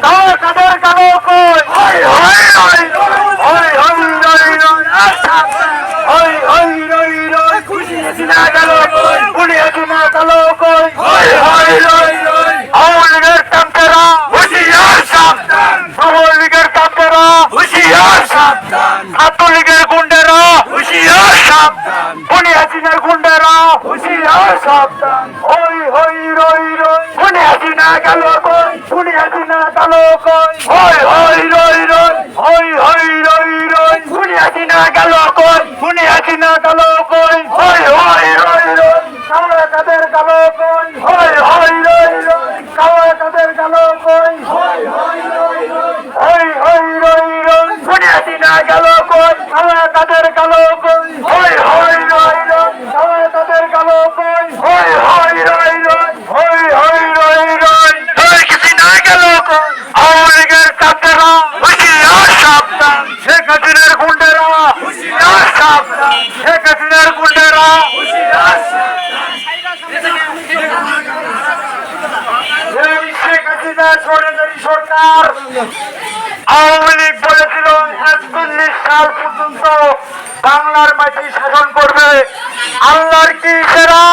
কাদের কালো কই হই হই হই হই হই রই রই হই হই রই রই খুশি হাসিনা গেল কই খুনি হাসিনা কালো কই হই হই রই রই আওয়ামী লীগের কামকেরা হুঁশিয়ার সাবধান আওয়ামী লীগের কামকেরা হুঁশিয়ার সাবধান ছাত্রলীগের গুন্ডেরা হুঁশিয়ার সাবধান খুনি হাসিনার গুন্ডেরা হুঁশিয়ার সাবধান হই হই রই রই খুনি হাসিনা গেল কই খুনি হাসিনা কালো কই হই হই রই রই হই হই রই রই খুনি হাসিনা গেল কই খুনি হাসিনা কালো কই হই হই রই রই কাওয়া কাদের কালো কই হই হই রই রই কাওয়া কাদের কালো কই হই হই রই রই হই হই রই রই খুনি হাসিনা গেল কই কাওয়া কাদের কালো কই হই হই রই রই কাওয়া কাদের কালো কই হই হই রই রই হই হই রই রই হই হাসিনা গেল কই আওয়ামী লীগের কামকেরা হুঁশিয়ার সাবধান শেখ হাসিনার গুন্ডেরা হুঁশিয়ার সাবধান শেখ হাসিনার গুন্ডেরা হুঁশিয়ার এই শেখ হাসিনার স্বৈরাচারী সরকার আওয়ামী লীগ বলেছিল ৪১ সাল পর্যন্ত বাংলার মাটি শাসন করবে। আল্লাহর কি সেরা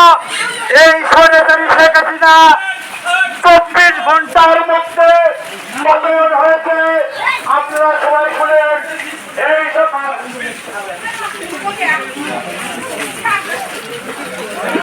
এই স্বৈরাচারী শেখ হাসিনা ২৪ ঘন্টার মধ্যে